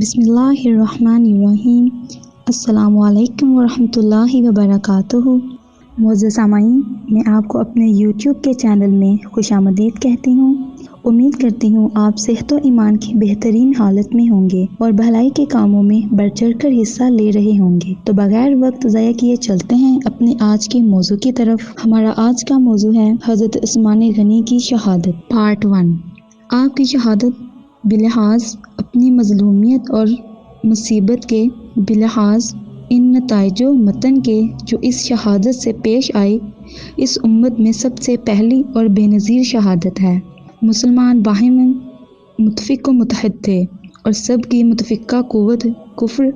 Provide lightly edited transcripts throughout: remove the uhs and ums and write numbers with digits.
بسم اللہ الرحمن الرحیم۔ السلام علیکم ورحمۃ اللہ وبرکاتہ۔ معزز سامعین، میں آپ کو اپنے یوٹیوب کے چینل میں خوش آمدید کہتی ہوں۔ امید کرتی ہوں آپ صحت و ایمان کی بہترین حالت میں ہوں گے اور بھلائی کے کاموں میں بڑھ چڑھ کر حصہ لے رہے ہوں گے۔ تو بغیر وقت ضائع کیے چلتے ہیں اپنے آج کے موضوع کی طرف۔ ہمارا آج کا موضوع ہے حضرت عثمان غنی کی شہادت، پارٹ 1۔ آپ کی شہادت بلحاظ اپنی مظلومیت اور مصیبت کے، بلحاظ ان نتائج و متن کے جو اس شہادت سے پیش آئی، اس امت میں سب سے پہلی اور بے نظیر شہادت ہے۔ مسلمان باہمن متفق و متحد تھے اور سب کی متفقہ قوت کفر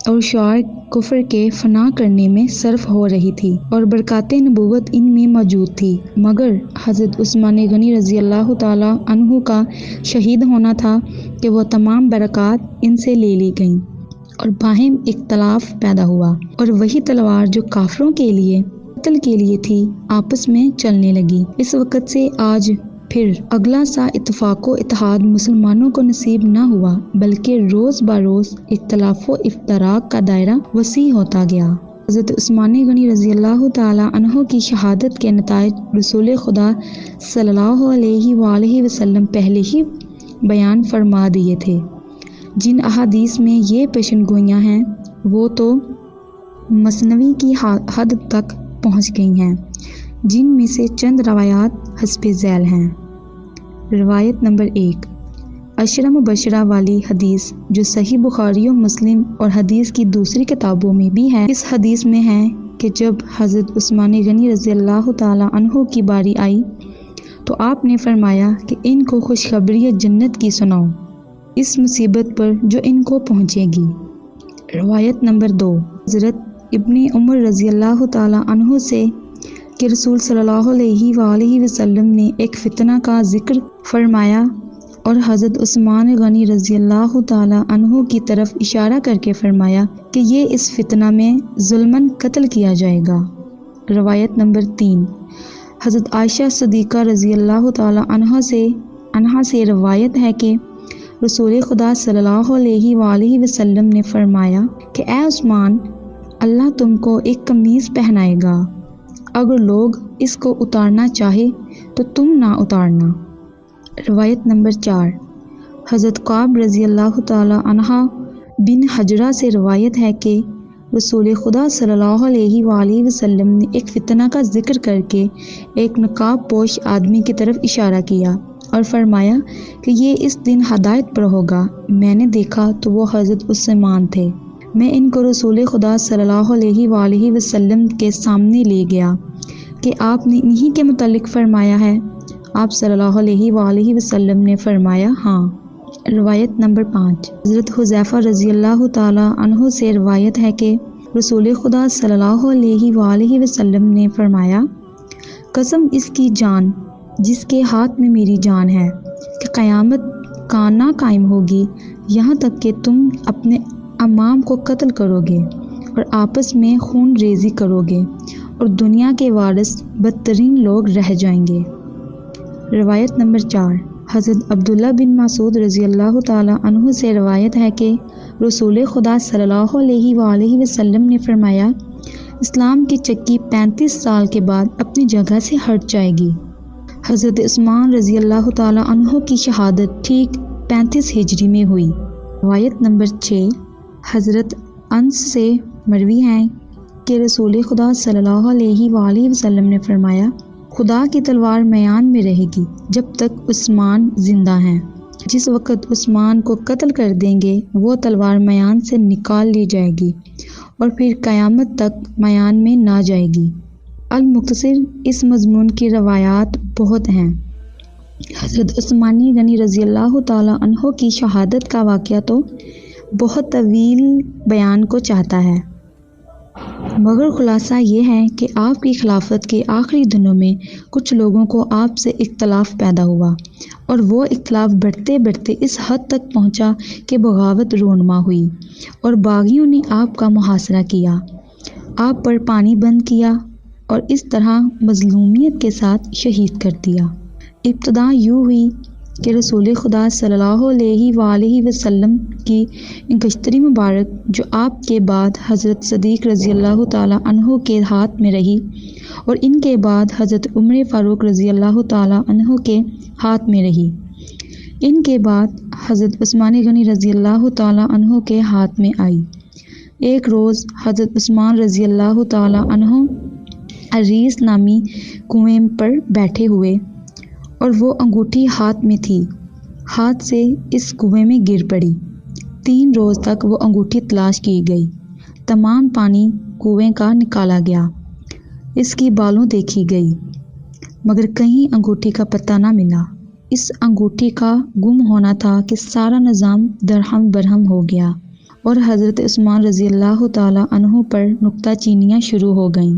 اور شعار کفر کے فنا کرنے میں صرف ہو رہی تھی اور برکات نبوت ان میں موجود تھی، مگر حضرت عثمان غنی رضی اللہ تعالیٰ عنہ کا شہید ہونا تھا کہ وہ تمام برکات ان سے لے لی گئیں اور باہم اختلاف پیدا ہوا، اور وہی تلوار جو کافروں کے لیے قتل کے لیے تھی آپس میں چلنے لگی۔ اس وقت سے آج پھر اگلا سا اتفاق و اتحاد مسلمانوں کو نصیب نہ ہوا، بلکہ روز بروز اختلاف و افتراق کا دائرہ وسیع ہوتا گیا۔ حضرت عثمان غنی رضی اللہ تعالیٰ عنہ کی شہادت کے نتائج رسول خدا صلی اللہ علیہ وآلہ وسلم پہلے ہی بیان فرما دیے تھے۔ جن احادیث میں یہ پیشن گوئیاں ہیں وہ تو مثنوی کی حد تک پہنچ گئی ہیں، جن میں سے چند روایات حسب ذیل ہیں۔ روایت نمبر 1، عشرہ مبشرہ والی حدیث جو صحیح بخاری و مسلم اور حدیث کی دوسری کتابوں میں بھی ہے۔ اس حدیث میں ہے کہ جب حضرت عثمان غنی رضی اللہ تعالیٰ عنہ کی باری آئی تو آپ نے فرمایا کہ ان کو خوشخبری جنت کی سناؤ اس مصیبت پر جو ان کو پہنچے گی۔ روایت نمبر 2، حضرت ابن عمر رضی اللہ تعالیٰ عنہ سے کہ رسول صلی اللہ علیہ وآلہ وسلم نے ایک فتنہ کا ذکر فرمایا اور حضرت عثمان غنی رضی اللہ تعالیٰ عنہ کی طرف اشارہ کر کے فرمایا کہ یہ اس فتنہ میں ظلماً قتل کیا جائے گا۔ روایت نمبر 3، حضرت عائشہ صدیقہ رضی اللہ تعالیٰ عنہا سے روایت ہے کہ رسول خدا صلی اللہ علیہ وآلہ وسلم نے فرمایا کہ اے عثمان، اللہ تم کو ایک قمیص پہنائے گا، اگر لوگ اس کو اتارنا چاہے تو تم نہ اتارنا۔ روایت نمبر 4، حضرت کعب رضی اللہ تعالیٰ عنہ بن حجرہ سے روایت ہے کہ رسول خدا صلی اللہ علیہ وآلہ وسلم نے ایک فتنہ کا ذکر کر کے ایک نقاب پوش آدمی کی طرف اشارہ کیا اور فرمایا کہ یہ اس دن ہدایت پر ہوگا۔ میں نے دیکھا تو وہ حضرت عثمان تھے۔ میں ان کو رسول خدا صلی اللہ علیہ وآلہ وسلم کے سامنے لے گیا کہ آپ نے انہی کے متعلق فرمایا ہے؟ آپ صلی اللہ علیہ وآلہ وسلم نے فرمایا ہاں۔ روایت نمبر 5، حضرت حذیفہ رضی اللہ تعالیٰ عنہ سے روایت ہے کہ رسول خدا صلی اللہ علیہ وآلہ وسلم نے فرمایا، قسم اس کی جان جس کے ہاتھ میں میری جان ہے کہ قیامت کا نہ قائم ہوگی یہاں تک کہ تم اپنے امام کو قتل کرو گے اور آپس میں خون ریزی کرو گے اور دنیا کے وارث بدترین لوگ رہ جائیں گے۔ روایت نمبر 4، حضرت عبداللہ بن مسعود رضی اللہ تعالیٰ عنہ سے روایت ہے کہ رسول خدا صلی اللہ علیہ وآلہ وسلم نے فرمایا، اسلام کی چکی 35 سال کے بعد اپنی جگہ سے ہٹ جائے گی۔ حضرت عثمان رضی اللہ تعالیٰ عنہ کی شہادت ٹھیک 35 ہجری میں ہوئی۔ روایت نمبر 6، حضرت انس سے مروی ہے کہ رسول خدا صلی اللہ علیہ وآلہ وسلم نے فرمایا، خدا کی تلوار میان میں رہے گی جب تک عثمان زندہ ہیں۔ جس وقت عثمان کو قتل کر دیں گے وہ تلوار میان سے نکال لی جائے گی اور پھر قیامت تک میان میں نہ جائے گی۔ المختصر اس مضمون کی روایات بہت ہیں۔ حضرت عثمان غنی رضی اللہ تعالیٰ عنہ کی شہادت کا واقعہ تو بہت طویل بیان کو چاہتا ہے، مگر خلاصہ یہ ہے کہ آپ کی خلافت کے آخری دنوں میں کچھ لوگوں کو آپ سے اختلاف پیدا ہوا اور وہ اختلاف بڑھتے بڑھتے اس حد تک پہنچا کہ بغاوت رونما ہوئی اور باغیوں نے آپ کا محاصرہ کیا، آپ پر پانی بند کیا اور اس طرح مظلومیت کے ساتھ شہید کر دیا۔ ابتدا یوں ہوئی کہ رسول خدا صلی اللہ علیہ وآلہ وسلم کی انکشتری مبارک جو آپ کے بعد حضرت صدیق رضی اللہ تعالیٰ عنہ کے ہاتھ میں رہی اور ان کے بعد حضرت عمر فاروق رضی اللہ تعالیٰ عنہ کے ہاتھ میں رہی، ان کے بعد حضرت عثمان غنی رضی اللہ تعالیٰ عنہ کے ہاتھ میں آئی۔ ایک روز حضرت عثمان رضی اللہ تعالیٰ عنہ عریس نامی کنویں پر بیٹھے ہوئے اور وہ انگوٹھی ہاتھ میں تھی، ہاتھ سے اس کنویں میں گر پڑی۔ 3 روز تک وہ انگوٹھی تلاش کی گئی، تمام پانی کنویں کا نکالا گیا، اس کی بالوں دیکھی گئی، مگر کہیں انگوٹھی کا پتہ نہ ملا۔ اس انگوٹھی کا گم ہونا تھا کہ سارا نظام درہم برہم ہو گیا اور حضرت عثمان رضی اللہ تعالیٰ عنہ پر نکتہ چینیاں شروع ہو گئیں۔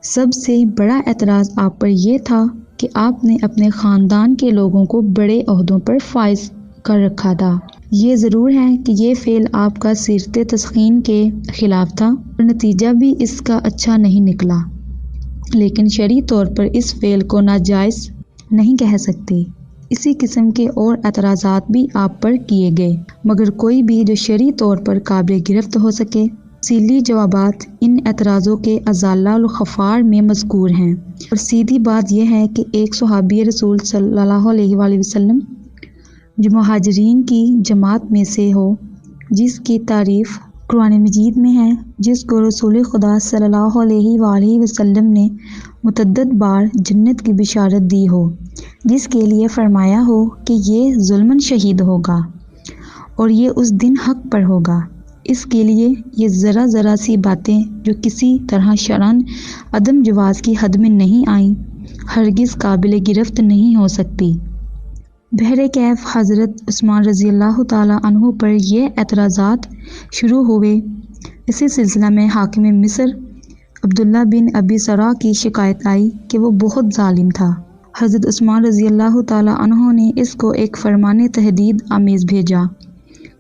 سب سے بڑا اعتراض آپ پر یہ تھا کہ آپ نے اپنے خاندان کے لوگوں کو بڑے عہدوں پر فائز کر رکھا تھا۔ یہ ضرور ہے کہ یہ فعل آپ کا سیرت تسخین کے خلاف تھا اور نتیجہ بھی اس کا اچھا نہیں نکلا، لیکن شرعی طور پر اس فعل کو ناجائز نہیں کہہ سکتے۔ اسی قسم کے اور اعتراضات بھی آپ پر کیے گئے، مگر کوئی بھی جو شرعی طور پر قابل گرفت ہو سکے۔ تفصیلی جوابات ان اعتراضوں کے ازالہ الغفار میں مذکور ہیں، اور سیدھی بات یہ ہے کہ ایک صحابی رسول صلی اللہ علیہ وآلہ وسلم جو مہاجرین کی جماعت میں سے ہو، جس کی تعریف قرآن مجید میں ہے، جس کو رسول خدا صلی اللہ علیہ وآلہ وسلم نے متعدد بار جنت کی بشارت دی ہو، جس کے لیے فرمایا ہو کہ یہ ظلماً شہید ہوگا اور یہ اس دن حق پر ہوگا، اس کے لیے یہ ذرا سی باتیں جو کسی طرح شرعاً عدم جواز کی حد میں نہیں آئیں، ہرگز قابل گرفت نہیں ہو سکتی۔ بہرکیف حضرت عثمان رضی اللہ تعالیٰ عنہ پر یہ اعتراضات شروع ہوئے۔ اسی سلسلہ میں حاکم مصر عبداللہ بن ابی سرا کی شکایت آئی کہ وہ بہت ظالم تھا۔ حضرت عثمان رضی اللہ تعالیٰ عنہ نے اس کو ایک فرمان تہدید آمیز بھیجا،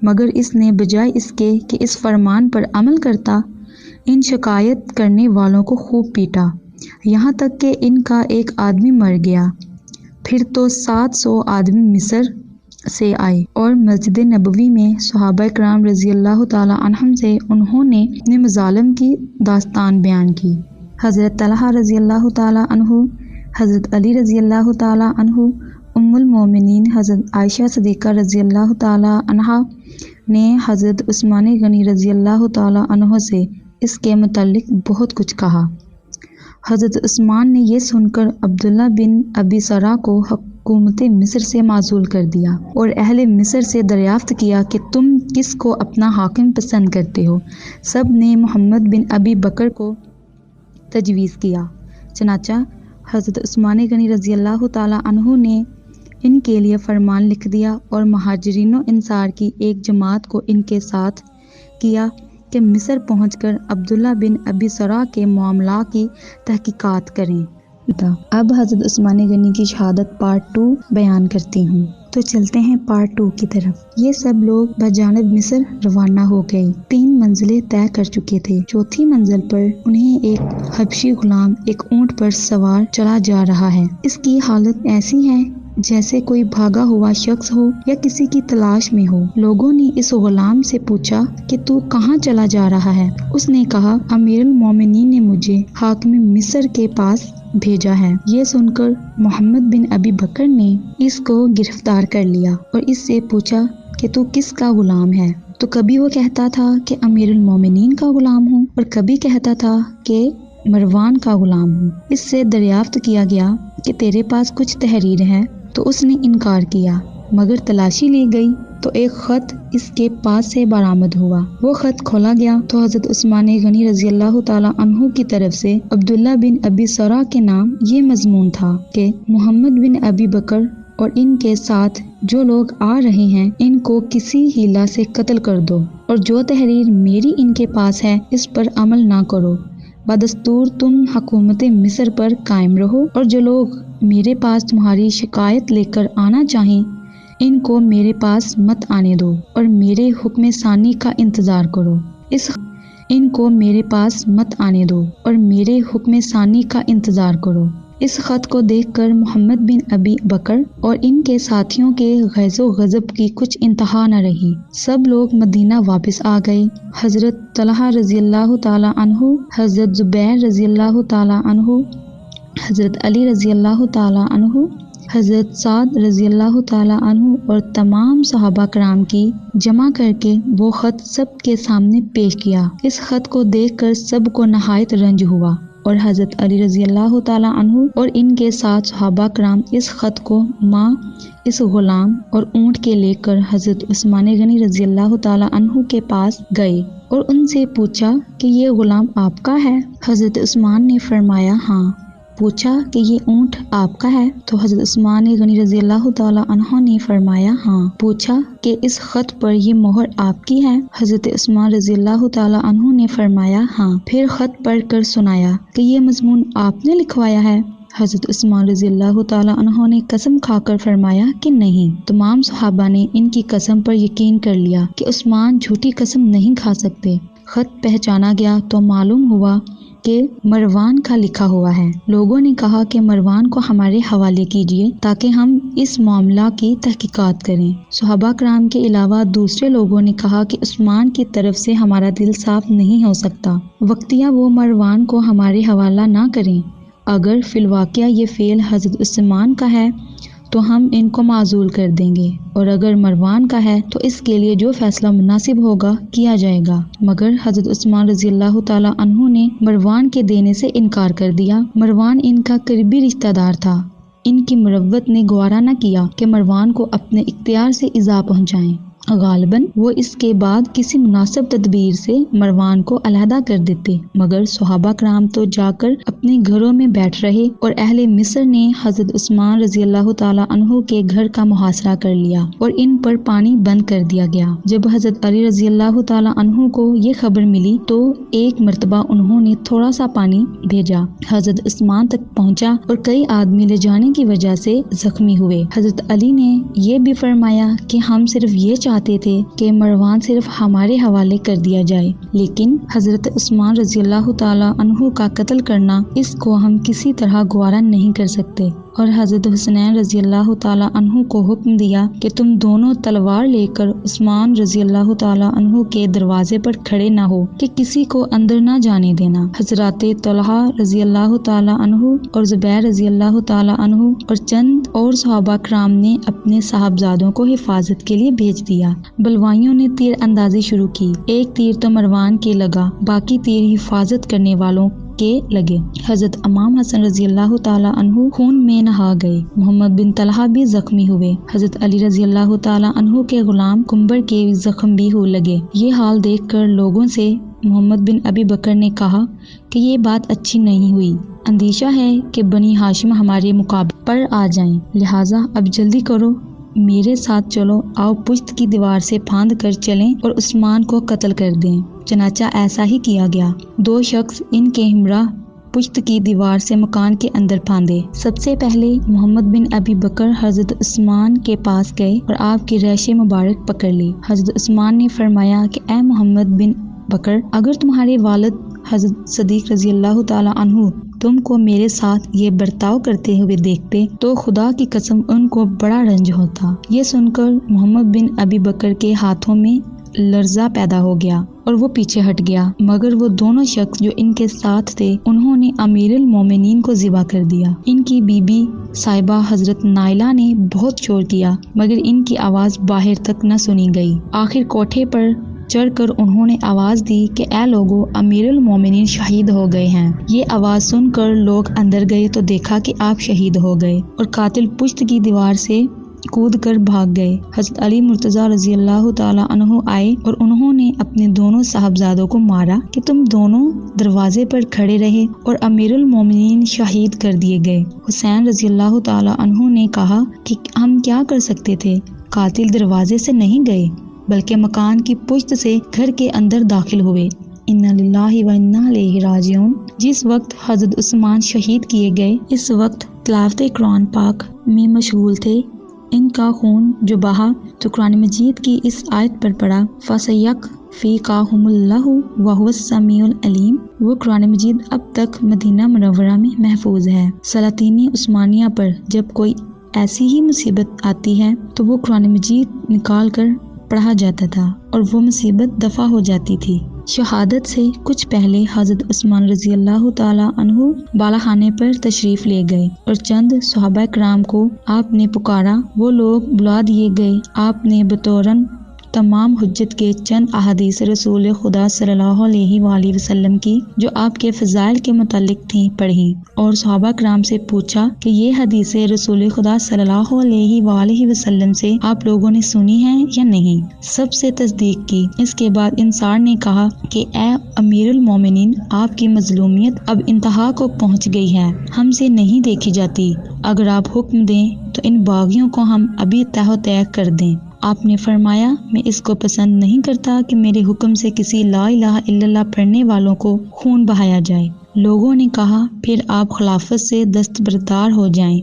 مگر اس نے بجائے اس کے کہ اس فرمان پر عمل کرتا، ان شکایت کرنے والوں کو خوب پیٹا، یہاں تک کہ ان کا ایک آدمی مر گیا۔ پھر تو 700 آدمی مصر سے آئے اور مسجد نبوی میں صحابہ کرام رضی اللہ تعالیٰ عنہم سے انہوں نے اپنے مظالم کی داستان بیان کی۔ حضرت طلحہ رضی اللہ تعالیٰ عنہ، حضرت علی رضی اللہ تعالیٰ عنہ، ام المومنین حضرت عائشہ صدیقہ رضی اللہ تعالیٰ عنہا نے حضرت عثمان غنی رضی اللہ تعالیٰ عنہ سے اس کے متعلق بہت کچھ کہا۔ حضرت عثمان نے یہ سن کر عبداللہ بن ابی سرا کو حکومت مصر سے معزول کر دیا اور اہل مصر سے دریافت کیا کہ تم کس کو اپنا حاکم پسند کرتے ہو؟ سب نے محمد بن ابی بکر کو تجویز کیا، چنانچہ حضرت عثمان غنی رضی اللہ تعالیٰ عنہ نے ان کے لیے فرمان لکھ دیا اور مہاجرین و انصار کی ایک جماعت کو ان کے ساتھ کیا کہ مصر پہنچ کر عبداللہ بن ابی سرا کے معاملات کی تحقیقات کریں۔ اب حضرت عثمان غنی کی شہادت پارٹ 2 بیان کرتی ہوں، تو چلتے ہیں پارٹ 2 کی طرف۔ یہ سب لوگ بجانب مصر روانہ ہو گئے، 3 منزلیں طے کر چکے تھے۔ چوتھی منزل پر انہیں ایک حبشی غلام ایک اونٹ پر سوار چلا جا رہا ہے۔ اس کی حالت ایسی ہے جیسے کوئی بھاگا ہوا شخص ہو یا کسی کی تلاش میں ہو۔ لوگوں نے اس غلام سے پوچھا کہ تو کہاں چلا جا رہا ہے؟ اس نے کہا، امیر المومنین نے مجھے حاکم مصر کے پاس بھیجا ہے۔ یہ سن کر محمد بن ابی بکر نے اس کو گرفتار کر لیا اور اس سے پوچھا کہ تو کس کا غلام ہے؟ تو کبھی وہ کہتا تھا کہ امیر المومنین کا غلام ہوں اور کبھی کہتا تھا کہ مروان کا غلام ہوں۔ اس سے دریافت کیا گیا کہ تیرے پاس کچھ تحریر ہے؟ تو اس نے انکار کیا، مگر تلاشی لی گئی تو ایک خط اس کے پاس سے برآمد ہوا۔ وہ خط کھولا گیا تو حضرت عثمان غنی رضی اللہ تعالیٰ عنہ کی طرف سے عبداللہ بن ابی سرا کے نام یہ مضمون تھا کہ محمد بن ابی بکر اور ان کے ساتھ جو لوگ آ رہے ہیں ان کو کسی ہیلا سے قتل کر دو، اور جو تحریر میری ان کے پاس ہے اس پر عمل نہ کرو۔ بدستور تم حکومت مصر پر قائم رہو، اور جو لوگ میرے پاس تمہاری شکایت لے کر آنا چاہیں ان کو میرے پاس مت آنے دو اور میرے حکم ثانی کا انتظار کرو۔ ان کو میرے پاس مت آنے دو اور میرے حکم ثانی کا انتظار کرو۔ اس خط کو دیکھ کر محمد بن ابی بکر اور ان کے ساتھیوں کے غیظ و غضب کی کچھ انتہا نہ رہی۔ سب لوگ مدینہ واپس آ گئے۔ حضرت طلحہ رضی اللہ تعالی عنہ، حضرت زبیر رضی اللہ تعالی عنہ، حضرت علی رضی اللہ تعالی عنہ، حضرت سعد رضی اللہ تعالی عنہ اور تمام صحابہ کرام کی جمع کر کے وہ خط سب کے سامنے پیش کیا۔ اس خط کو دیکھ کر سب کو نہایت رنج ہوا اور حضرت علی رضی اللہ تعالی عنہ اور ان کے ساتھ صحابہ کرام اس خط کو ماں اس غلام اور اونٹ کے لے کر حضرت عثمان غنی رضی اللہ تعالی عنہ کے پاس گئے اور ان سے پوچھا کہ یہ غلام آپ کا ہے؟ حضرت عثمان نے فرمایا ہاں۔ پوچھا کہ یہ اونٹ آپ کا ہے؟ تو حضرت عثمان غنی رضی اللہ تعالی عنہ نے فرمایا ہاں۔ پوچھا کہ اس خط پر یہ مہر آپ کی ہے؟ حضرت عثمان رضی اللہ تعالی عنہ نے فرمایا ہاں۔ پھر خط پڑھ کر سنایا کہ یہ مضمون آپ نے لکھوایا ہے؟ حضرت عثمان رضی اللہ تعالی عنہ نے قسم کھا کر فرمایا کہ نہیں۔ تمام صحابہ نے ان کی قسم پر یقین کر لیا کہ عثمان جھوٹی قسم نہیں کھا سکتے۔ خط پہچانا گیا تو معلوم ہوا کہ مروان کا لکھا ہوا ہے۔ لوگوں نے کہا کہ مروان کو ہمارے حوالے کیجیے تاکہ ہم اس معاملہ کی تحقیقات کریں۔ صحابہ کرام کے علاوہ دوسرے لوگوں نے کہا کہ عثمان کی طرف سے ہمارا دل صاف نہیں ہو سکتا، وقتیہ وہ مروان کو ہمارے حوالہ نہ کریں۔ اگر فی الواقعہ یہ فعل حضرت عثمان کا ہے تو ہم ان کو معزول کر دیں گے، اور اگر مروان کا ہے تو اس کے لیے جو فیصلہ مناسب ہوگا کیا جائے گا۔ مگر حضرت عثمان رضی اللہ تعالی عنہ نے مروان کے دینے سے انکار کر دیا۔ مروان ان کا قریبی رشتہ دار تھا۔ ان کی مروت نے گوارا نہ کیا کہ مروان کو اپنے اختیار سے ایذا پہنچائیں۔ غالباً وہ اس کے بعد کسی مناسب تدبیر سے مروان کو علیحدہ کر دیتے، مگر صحابہ کرام تو جا کر اپنے گھروں میں بیٹھ رہے اور اہل مصر نے حضرت عثمان رضی اللہ تعالی عنہ کے گھر کا محاصرہ کر لیا اور ان پر پانی بند کر دیا گیا۔ جب حضرت علی رضی اللہ تعالی عنہ کو یہ خبر ملی تو ایک مرتبہ انہوں نے تھوڑا سا پانی بھیجا، حضرت عثمان تک پہنچا اور کئی آدمی لے جانے کی وجہ سے زخمی ہوئے۔ حضرت علی نے یہ بھی فرمایا کہ ہم صرف یہ چاہتے تھے کہ مروان صرف ہمارے حوالے کر دیا جائے، لیکن حضرت عثمان رضی اللہ تعالی عنہ کا قتل کرنا اس کو ہم کسی طرح گوارا نہیں کر سکتے۔ اور حضرت حسنین رضی اللہ تعالی عنہ کو حکم دیا کہ تم دونوں تلوار لے کر عثمان رضی اللہ تعالی عنہ کے دروازے پر کھڑے نہ ہو کہ کسی کو اندر نہ جانے دینا۔ حضرات طلحہ رضی اللہ تعالی عنہ اور زبیر رضی اللہ تعالی عنہ اور چند اور صحابہ کرام نے اپنے صاحبزادوں کو حفاظت کے لیے بھیج دیا۔ بلوائیوں نے تیر اندازی شروع کی۔ ایک تیر تو مروان کے لگا، باقی تیر حفاظت کرنے والوں کے لگے۔ حضرت امام حسن رضی اللہ تعالی عنہ خون میں نہا گئے۔ محمد بن طلحہ بھی زخمی ہوئے۔ حضرت علی رضی اللہ تعالی عنہ کے غلام کنبر کے زخم بھی ہو لگے۔ یہ حال دیکھ کر لوگوں سے محمد بن ابی بکر نے کہا کہ یہ بات اچھی نہیں ہوئی، اندیشہ ہے کہ بنی ہاشم ہمارے مقابلے پر آ جائیں، لہٰذا اب جلدی کرو، میرے ساتھ چلو، آؤ پشت کی دیوار سے پھاند کر چلیں اور عثمان کو قتل کر دیں۔ چنانچہ ایسا ہی کیا گیا۔ دو شخص ان کے ہمراہ پشت کی دیوار سے مکان کے اندر پھاندے۔ سب سے پہلے محمد بن ابی بکر حضرت عثمان کے پاس گئے اور آپ کی ریش مبارک پکڑ لی۔ حضرت عثمان نے فرمایا کہ اے محمد بن بکر، اگر تمہارے والد حضرت صدیق رضی اللہ تعالی عنہ تم کو میرے ساتھ یہ برتاؤ کرتے ہوئے دیکھتے تو خدا کی قسم ان کو بڑا رنج ہوتا۔ یہ سن کر محمد بن ابی بکر کے ہاتھوں میں لرزہ پیدا ہو گیا اور وہ پیچھے ہٹ گیا، مگر وہ دونوں شخص جو ان کے ساتھ تھے انہوں نے امیر المومنین کو ذبح کر دیا۔ ان کی بی بی صاحبہ حضرت نائلہ نے بہت شور کیا مگر ان کی آواز باہر تک نہ سنی گئی۔ آخر کوٹھے پر چڑھ کر انہوں نے آواز دی کہ اے لوگو، امیر المومنین شہید ہو گئے ہیں۔ یہ آواز سن کر لوگ اندر گئے تو دیکھا کہ آپ شہید ہو گئے اور قاتل پشت کی دیوار سے کود کر بھاگ گئے۔ حضرت علی مرتضیٰ رضی اللہ تعالی عنہ آئے اور انہوں نے اپنے دونوں صاحبزادوں کو مارا کہ تم دونوں دروازے پر کھڑے رہے اور امیر المومنین شہید کر دیے گئے۔ حسین رضی اللہ تعالی عنہ نے کہا کہ ہم کیا کر سکتے تھے، قاتل دروازے سے نہیں گئے بلکہ مکان کی پشت سے گھر کے اندر داخل ہوئے۔ انا للہ و انا الیہ راجعون۔ جس وقت حضرت عثمان شہید کیے گئے اس وقت تلاوت قرآن پاک میں مشغول تھے ان کا خون جو بہا تو قرآن مجید کی اس آیت پر پڑا فَسَيَّکْفِیکَہُمُ اللَّهُ وَهُوَ السَّمِیعُ الْعَلِیمُ، وہ قرآن مجید اب تک مدینہ منورہ میں محفوظ ہے۔ سلاطین عثمانیہ پر جب کوئی ایسی ہی مصیبت آتی ہے تو وہ قرآن مجید نکال کر پڑھا جاتا تھا اور وہ مصیبت دفع ہو جاتی تھی۔ شہادت سے کچھ پہلے حضرت عثمان رضی اللہ تعالی عنہ بالا خانے پر تشریف لے گئے اور چند صحابہ کرام کو آپ نے پکارا۔ وہ لوگ بلا دیے گئے۔ آپ نے بطوراً تمام حجت کے چند احادیث رسول خدا صلی اللہ علیہ وآلہ وسلم کی جو آپ کے فضائل کے متعلق تھیں پڑھی اور صحابہ کرام سے پوچھا کہ یہ حدیثیں رسول خدا صلی اللہ علیہ وآلہ وسلم سے آپ لوگوں نے سنی ہیں یا نہیں؟ سب سے تصدیق کی۔ اس کے بعد انصار نے کہا کہ اے امیر المومنین، آپ کی مظلومیت اب انتہا کو پہنچ گئی ہے، ہم سے نہیں دیکھی جاتی، اگر آپ حکم دیں تو ان باغیوں کو ہم ابھی تہ و تیگ کر دیں۔ آپ نے فرمایا میں اس کو پسند نہیں کرتا کہ میرے حکم سے کسی لا الہ الا اللہ پڑھنے والوں کو خون بہایا جائے۔ لوگوں نے کہا پھر آپ خلافت سے دستبردار ہو جائیں۔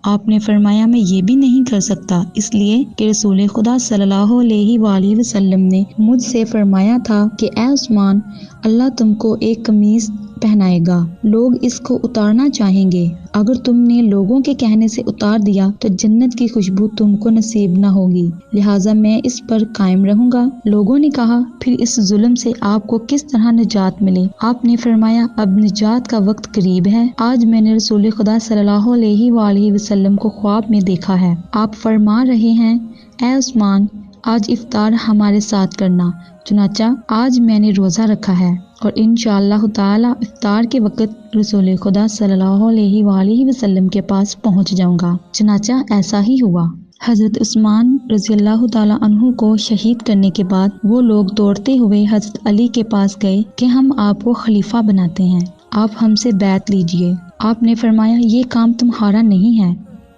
آپ نے فرمایا میں یہ بھی نہیں کر سکتا، اس لیے کہ رسول خدا صلی اللہ علیہ وآلہ وسلم نے مجھ سے فرمایا تھا کہ اے عثمان، اللہ تم کو ایک قمیص پہنائے گا، لوگ اس کو اتارنا چاہیں گے، اگر تم نے لوگوں کے کہنے سے اتار دیا تو جنت کی خوشبو تم کو نصیب نہ ہوگی، لہٰذا میں اس پر قائم رہوں گا۔ لوگوں نے کہا پھر اس ظلم سے آپ کو کس طرح نجات ملے؟ آپ نے فرمایا اب نجات کا وقت قریب ہے۔ آج میں نے رسول خدا صلی اللہ علیہ وآلہ وسلم کو خواب میں دیکھا ہے، آپ فرما رہے ہیں اے عثمان آج افطار ہمارے ساتھ کرنا، چنانچہ آج میں نے روزہ رکھا ہے اور انشاءاللہ تعالی افطار کے وقت رسول خدا صلی اللہ علیہ وآلہ وسلم کے پاس پہنچ جاؤں گا۔ چنانچہ ایسا ہی ہوا۔ حضرت عثمان رضی اللہ تعالی عنہ کو شہید کرنے کے بعد وہ لوگ دوڑتے ہوئے حضرت علی کے پاس گئے کہ ہم آپ کو خلیفہ بناتے ہیں، آپ ہم سے بیعت لیجئے۔ آپ نے فرمایا یہ کام تمہارا نہیں ہے،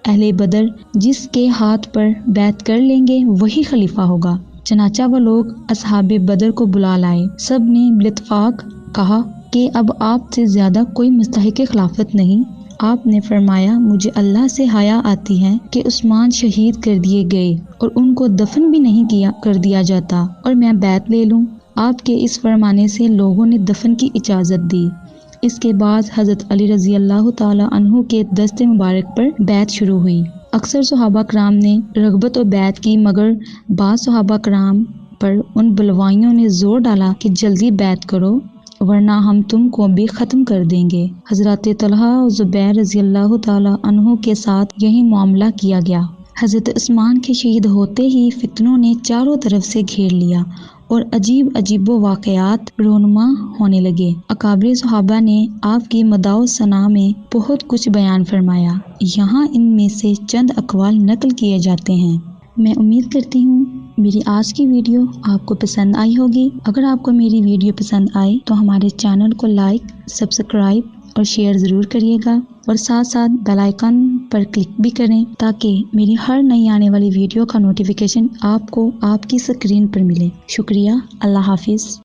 اہل بدر جس کے ہاتھ پر بیعت کر لیں گے وہی خلیفہ ہوگا۔ چنانچہ وہ لوگ اصحاب بدر کو بلا لائے، سب نے بالاتفاق کہا کہ اب آپ سے زیادہ کوئی مستحق خلافت نہیں۔ آپ نے فرمایا مجھے اللہ سے حیا آتی ہے کہ عثمان شہید کر دیے گئے اور ان کو دفن بھی نہیں کر دیا جاتا اور میں بیعت لے لوں۔ آپ کے اس فرمانے سے لوگوں نے دفن کی اجازت دی۔ اس کے بعد حضرت علی رضی اللہ تعالی عنہ کے دست مبارک پر بیعت شروع ہوئی۔ اکثر صحابہ کرام نے رغبت و بیعت کی، مگر بعض صحابہ کرام پر ان بلوائیوں نے زور ڈالا کہ جلدی بیعت کرو ورنہ ہم تم کو بھی ختم کر دیں گے۔ حضرات طلحہ و زبیر رضی اللہ تعالی عنہ کے ساتھ یہی معاملہ کیا گیا۔ حضرت عثمان کے شہید ہوتے ہی فتنوں نے چاروں طرف سے گھیر لیا اور عجیب و واقعات رونما ہونے لگے۔ اکابر صحابہ نے آپ کی مداح و ثنا میں بہت کچھ بیان فرمایا، یہاں ان میں سے چند اقوال نقل کیے جاتے ہیں۔ میں امید کرتی ہوں میری آج کی ویڈیو آپ کو پسند آئی ہوگی۔ اگر آپ کو میری ویڈیو پسند آئے تو ہمارے چینل کو لائک، سبسکرائب اور شیئر ضرور کریے گا اور ساتھ ساتھ بیل آئیکن پر کلک بھی کریں تاکہ میری ہر نئی آنے والی ویڈیو کا نوٹیفیکیشن آپ کو آپ کی اسکرین پر ملے۔ شکریہ، اللہ حافظ۔